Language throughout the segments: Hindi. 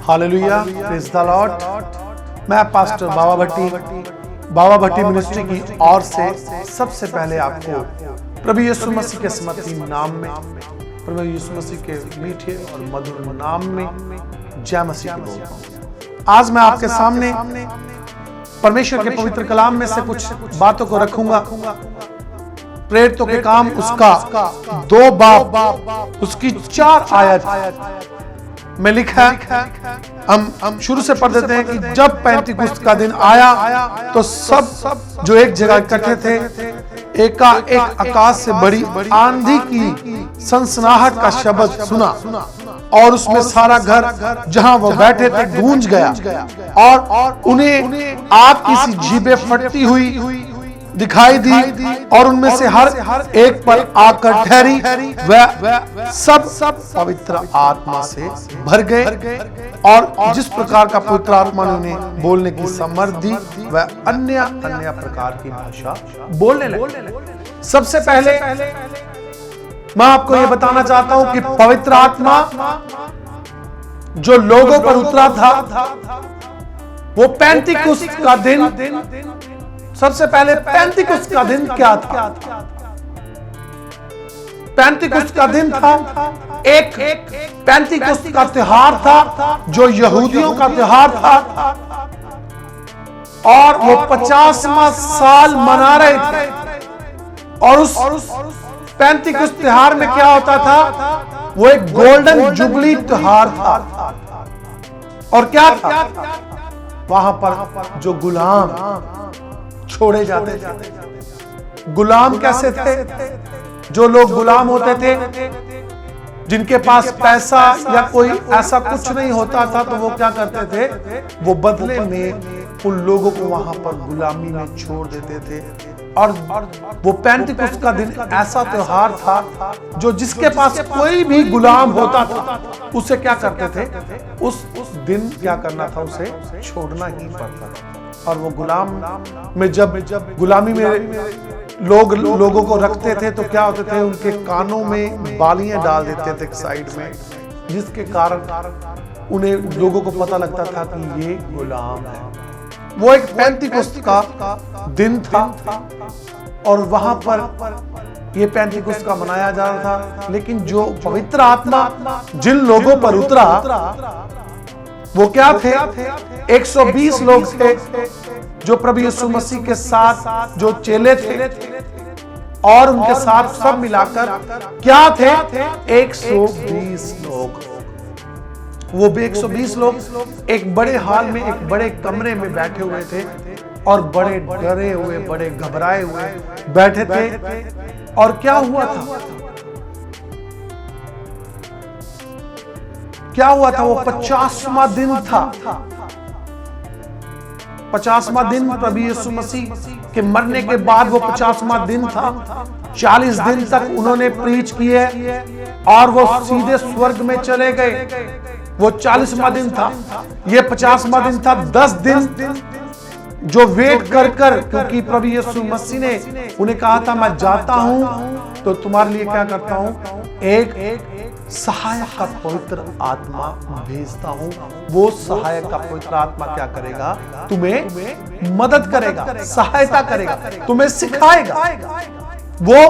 Hallelujah, praise the Lord. मैं पास्टर बाबा भट्टी मिनिस्ट्री की ओर से सबसे पहले आपको प्रभु यीशु मसीह के समर्थी नाम में, प्रभु यीशु मसीह के मीठे और मधुर नाम में जय मसीह की बोलता हूं। आज मैं आपके सामने परमेश्वर के पवित्र कलाम में से कुछ बातों को रखूंगा। प्रेरितों के काम उसका 2 बाब उसकी 4 आयत में लिखा है। हम शुरू से पढ़ देते हैं कि जब पेंतिकुस्त का दिन आया तो सब जो एक जगह इकट्ठे थे, एकाएक आकाश से बड़ी आंधी की सनसनाहट का शब्द सुना और उसमें सारा घर जहां वो बैठे थे गूंज गया और उन्हें आग की सी जीभें फटती हुई दिखाई दी और उनमें से हर एक पर आकर ठहरी। वह सब पवित्र आत्मा से भर गए और जिस प्रकार का पवित्र आत्मा ने उन्हें बोलने की समर्थ दी, वह अन्य प्रकार की भाषा बोलने लगे। सबसे पहले मैं आपको यह बताना चाहता हूं कि पवित्र आत्मा जो लोगों पर उतरा था, वो पेंतिकुस्त का दिन, सबसे पहले पेंतिकुस्त का दिन क्या था? पेंतिकुस्त का दिन था एक पेंतिकुस्त का त्योहार था जो यहूदियों का त्योहार था और वो 50वां साल मना रहे थे। और उस पेंतिकुस्त त्योहार में क्या होता था? वो एक गोल्डन जुबली त्योहार था। और क्या था? वहां पर जो गुलाम छोड़े जाते थे। गुलाम कैसे थे? जो लोग गुलाम होते थे, जिनके पास पैसा या कोई ऐसा कुछ नहीं होता था, तो वो क्या करते थे? वो बदले में उन लोगों को वहां पर गुलामी में छोड़ देते थे। और वो पेंतिकुस्त का दिन ऐसा त्योहार था जो जिसके पास कोई भी गुलाम होता था, उसे क्या करते थे? उस दिन क्या करना था? उसे छोड़ना ही पड़ता था। और वो गुलाम में जब गुलामी में लोगों को रखते थे तो क्या होते थे? उनके कानों में बालियां डाल देते थे साइड में, जिसके कारण उन्हें लोगों को पता लगता था कि ये गुलाम है। वो एक पेंतिकुस्त का दिन था और वहां पर ये पेंतिकुस्त का मनाया जा रहा था। लेकिन जो पवित्र आत्मा जिन लोगों पर उतरा, वो क्या थे? 120 लोग थे जो प्रभु यीशु मसीह के साथ जो चेले थे और उनके साथ सब मिलाकर क्या थे? 120 लोग। वो भी 120 लोग एक बड़े हॉल में, एक बड़े कमरे में बैठे हुए थे और बड़े डरे हुए, बड़े घबराए हुए बैठे थे। और क्या हुआ था? क्या हुआ था? वो 50वां दिन था। 50वां दिन प्रभु यीशु मसीह के मरने के बाद वो 50वां दिन था। 40 दिन तक उन्होंने प्रीच किए और वो सीधे स्वर्ग में चले गए। वो 40वां दिन था। ये 50वां दिन था। 10 दिन जो वेट कर क्योंकि प्रभु यीशु मसीह ने उन्हें कहा था, मैं जाता हूं तो तुम्हारे लिए क्या करता हूं? एक सहायक का पवित्र आत्मा भेजता हूं। वो सहायक का पवित्र आत्मा क्या करेगा? तुम्हें मदद करेगा, सहायता करेगा, तुम्हें सिखाएगा। वो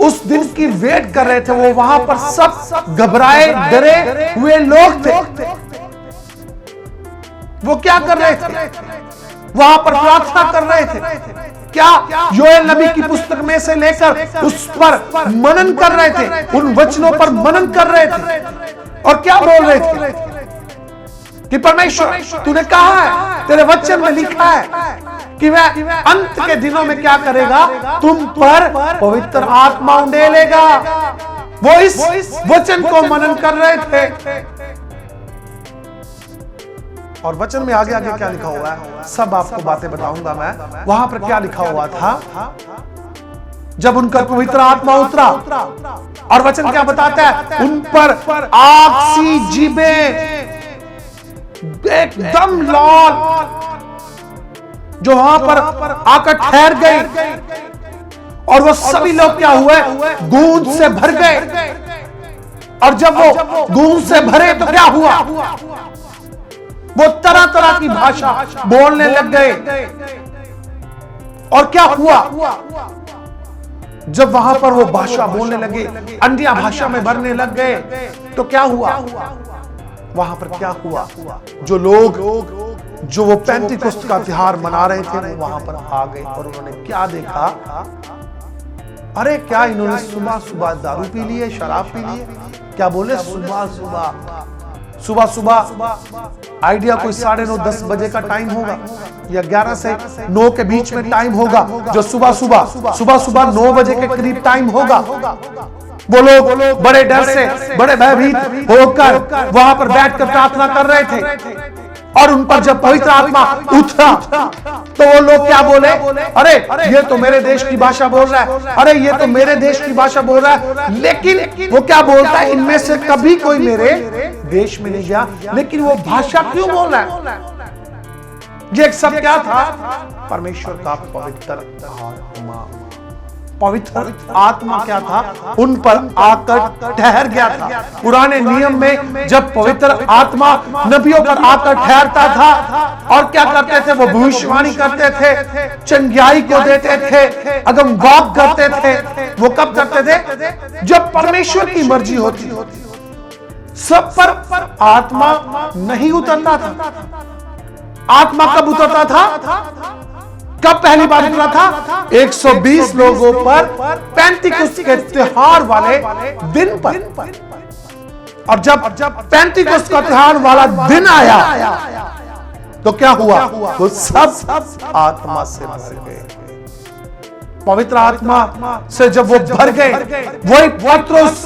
उस दिन की वेट कर रहे थे। वो वहां पर सब घबराए डरे हुए लोग थे। वो क्या कर रहे थे? वहां पर प्रार्थना कर रहे थे। क्या? योएल नबी की पुस्तक में से लेकर उस पर मनन कर रहे थे, उन वचनों पर मनन कर रहे थे। और क्या बोल रहे थे? कि परमेश्वर, तूने कहा है, तेरे वचन में लिखा है कि वह अंत के दिनों में क्या करेगा? तुम पर पवित्र आत्मा उंडेलेगा। वो इस वचन को मनन कर रहे थे। और वचन में आगे क्या लिखा हुआ है, सब आपको बातें बताऊंगा मैं। वहां पर क्या लिखा हुआ था? जब उनका पवित्र आत्मा उतरा, और वचन क्या बताता है? उन पर आग सी जीभें, एकदम लाल, जो वहां पर आकर ठहर गई। और वो सभी लोग क्या हुए? गूंज से भर गए। और जब वो गूंज से भरे तो क्या हुआ? वो तरह तरह की भाषा बोलने लग गए। और क्या हुआ, जब वहां पर वो भाषा बोलने लगे, अन्य भाषा में भरने लग गए, तो क्या हुआ वहां पर, क्या हुआ, जो लोग जो वो पेंटिकोस्त का त्योहार मना रहे थे वो वहां पर आ गए और उन्होंने क्या देखा, अरे क्या इन्होंने सुबह सुबह दारू पी ली है, शराब पी ली है। क्या बोले, सुबह सुबह आइडिया कोई 9:30-10 बजे का टाइम होगा या 11 से 9 के बीच में टाइम होगा, जो सुबह सुबह 9 बजे के करीब टाइम होगा। वो लोग बड़े डर से, बड़े भयभीत होकर वहां पर बैठकर प्रार्थना कर रहे थे। और उन पर जब पवित्र आत्मा उतरा तो वो लोग क्या बोले, अरे ये तो मेरे देश की भाषा बोल रहा है, अरे ये तो मेरे देश की भाषा बोल रहा है। लेकिन वो क्या बोलता है, इनमें से कभी कोई मेरे देश में नहीं गया, लेकिन वो भाषा क्यों बोल रहा है। ये एक सब क्या था, परमेश्वर का पवित्र आत्मा क्या था, उन पर आकर ठहर गया था। पुराने नियम में जब पवित्र आत्मा नबियों पर आकर ठहरता था और क्या करते थे, वो भविष्यवाणी करते थे, चंगियाई को देते थे, अगमवाक करते थे। वो कब करते थे, जब परमेश्वर की मर्जी होती। सब पर आत्मा नहीं उतरता था। आत्मा कब उतरता था, कब पहली बार उतरा था, 120 लोगों पर पेंटिकोस्त के त्योहार वाले दिन पर। और जब पेंटिकोस्त का त्योहार वाला दिन आया तो क्या हुआ, वो सब आत्मा से भर गए। पवित्र आत्मा से जब वो भर गए, वही पत्रुस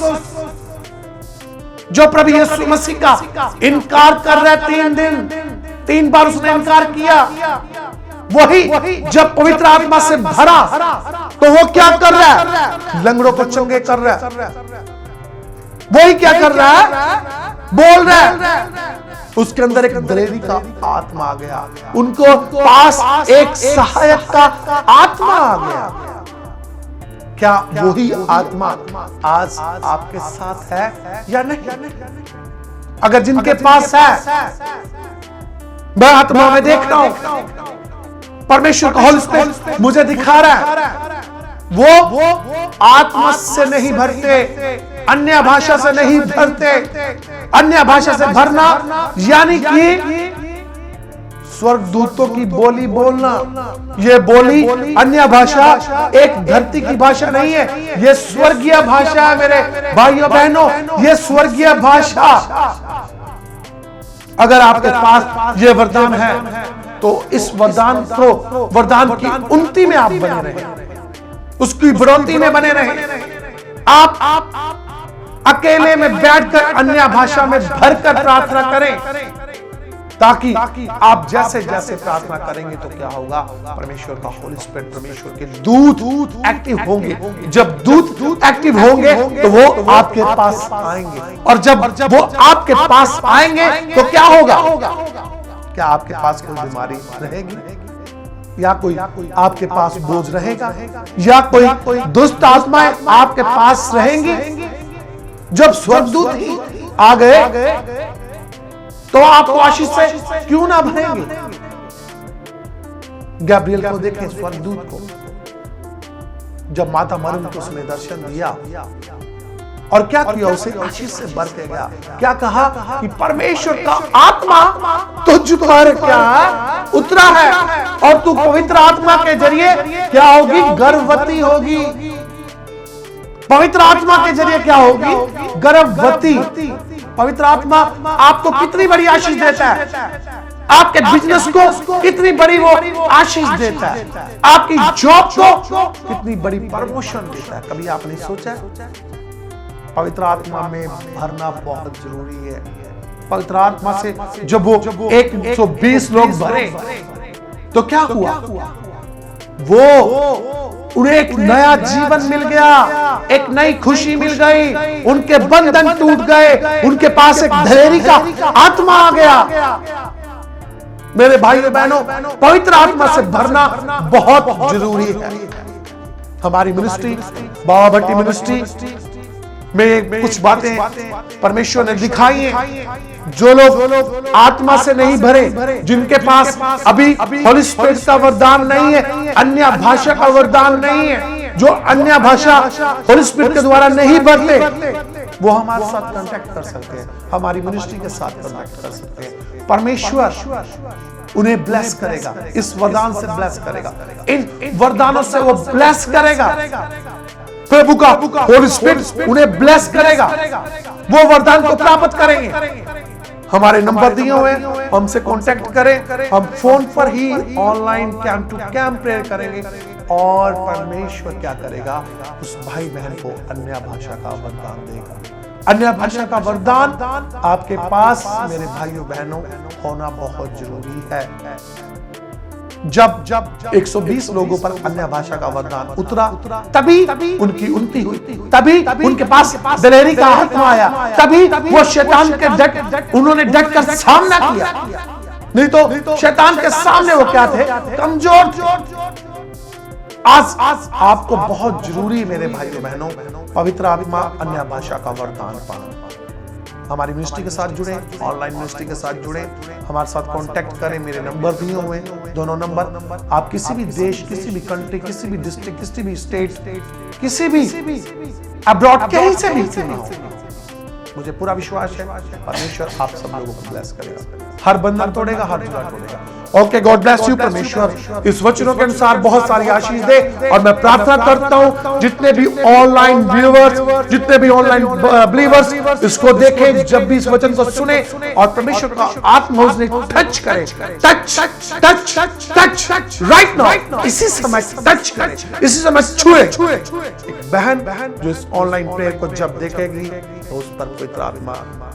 जो प्रभु यीशु मसीह का इनकार कर रहे, 3 दिन 3 बार उसने इनकार किया, वही जब पवित्र आत्मा से भरा तो वो क्या कर रहा है, लंगड़ों को चंगे कर रहा है। वही क्या कर रहा है, बोल रहा है। उसके अंदर एक दलेरी का आत्मा आ गया, उनको पास एक सहायक का आत्मा आ गया। क्या वही आत्मा आज आपके साथ है या नहीं? अगर जिनके पास है, मैं आत्मा में देख रहा हूं, परमेश्वर का होली स्पिरिट मुझे दिखा रहा है, वो आत्मा से नहीं भरते, अन्य भाषा से नहीं भरते। अन्य भाषा से भरना यानी कि स्वर्गदूतों की बोली बोलना। ये बोली, अन्य भाषा एक धरती की भाषा नहीं है, ये स्वर्गीय भाषा है मेरे भाइयों बहनों, ये स्वर्गीय भाषा। अगर आपके पास ये वरदान है तो इस वरदान की उन्नति में आप बने रहे, उसकी बढ़ोतरी में बने रहे। आप अकेले में बैठकर अन्य भाषा में भरकर प्रार्थना करें, ताकि आप जैसे जैसे प्रार्थना करेंगे तो क्या होगा, परमेश्वर का होली स्पिरिट, परमेश्वर के दूत एक्टिव होंगे। जब दूत एक्टिव होंगे तो वो आपके पास आएंगे, और जब वो आपके पास आएंगे तो क्या होगा, क्या आपके पास कोई बीमारी रहेगी, या कोई आपके पास बोझ रहेगा, या कोई दुष्ट आत्माएं आपके पास रहेंगी? जब स्वर्गदूत ही आ गए तो आपको आशीष से क्यों ना भरेंगे? गैब्रियल को देखें, स्वर्गदूत को, जब माता मरियम को उसने दर्शन दिया और क्या किया, उसे आशीष से भर के गया। क्या कहा कि परमेश्वर का आत्मा तुझ पर क्या उतरा है, और तू पवित्र आत्मा के जरिए क्या होगी, गर्भवती होगी। पवित्र आत्मा के जरिए क्या होगी, गर्भवती। पवित्र आत्मा आपको कितनी बड़ी आशीष देता है, आपके बिजनेस को कितनी बड़ी वो आशीष देता है, आपकी जॉब को कितनी बड़ी प्रमोशन देता है। कभी आपने सोचा पवित्र आत्मा में भरना बहुत जरूरी है। पवित्र आत्मा से जब वो 120 लोग भरे तो क्या हुआ, वो उन्हें एक नया जीवन मिल गया, एक नई खुशी मिल गई, उनके बंधन टूट गए, उनके पास एक धैर्य का आत्मा आ गया। मेरे भाइयों बहनों, पवित्र आत्मा से भरना बहुत जरूरी है। हमारी मिनिस्ट्री, बाबा भट्टी मिनिस्ट्री में कुछ बातें परमेश्वर ने दिखाई हैं जो लोग आत्मा से नहीं भरे, जिनके पास अभी होली स्पिरिट का वरदान नहीं है, अन्य भाषा का वरदान नहीं है, जो अन्य भाषा होली स्पिरिट के द्वारा नहीं भरते, वो हमारे साथ कांटेक्ट कर सकते हैं, हमारी मिनिस्ट्री के साथ कांटेक्ट कर सकते हैं। परमेश्वर उन्हें ब्लेस करेगा, इस वरदान से ब्लेस करेगा, इन वरदानों से वो ब्लेस करेगा। प्रभु का होली स्पिरिट उन्हें ब्लेस करेगा, वो वरदान को प्राप्त करेंगे। हमारे नंबर दिए हुए हैं, हमसे कांटेक्ट करें, हम फोन पर ही online camp to camp prayer करेंगे और परमेश्वर क्या करेगा, उस भाई बहन को अन्य भाषा का वरदान देगा। अन्य भाषा का वरदान आपके पास मेरे भाइयों बहनों होना बहुत जरूरी है। जब 120 लोगों पर अन्य भाषा का वरदान उतरा, तभी उनकी उन्नति हुई, तभी उनके पास दिलेरी का आत्मा आया, तभी वो शैतान के उन्होंने डट कर सामना किया। नहीं तो शैतान के सामने वो क्या थे, कमजोर थे। आज आपको बहुत जरूरी मेरे भाइयों बहनों पवित्र आत्मा अन्य भाषा का वरदान पाना। हमारी मिनिस्ट्री के साथ जुड़े, ऑनलाइन मिनिस्ट्री के साथ जुड़े, हमारे साथ कांटेक्ट करें। मेरे नंबर दिए हुए हैं, दोनों नंबर। आप किसी भी देश, किसी भी कंट्री, किसी भी डिस्ट्रिक्ट, किसी भी स्टेट, किसी भी अब्रॉड कहीं से भी क्यों ना हो, मुझे पूरा विश्वास है परमेश्वर आप सब लोगों को ब्लेस करेगा, हर बंधन तोड़ेगा, हर जुड़ा तोड़ेगा। Okay, God bless you. परमेश्वर इस वचनों के अनुसार बहुत सारी आशीष दे। और मैं प्रार्थना करता हूं जितने भी ऑनलाइन व्यूअर्स, जितने भी ऑनलाइन बिलीवर्स इसको देखें, जब भी इस वचन को सुने और परमेश्वर का आत्मा उसने टच करे, touch touch touch right now, इसी समय टच करे, इसी समय छुए। एक बहन जो इस ऑनलाइन प्रेयर को जब देखेगी तो उस पर पवित्र आत्मा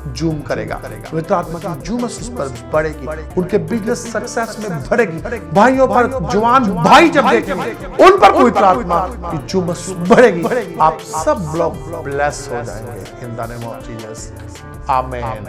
जूम करेगा, पवित्र आत्मा की जूमस उस पर बढ़ेगी, उनके बिजनेस सक्सेस में बढ़ेगी। भाइयों पर जवान भाई जब देखेंगे उन पर पवित्र आत्मा की जूमस बढ़ेगी। आप सब लोग ब्लेस हो जाएंगे in the name of Jesus, amen.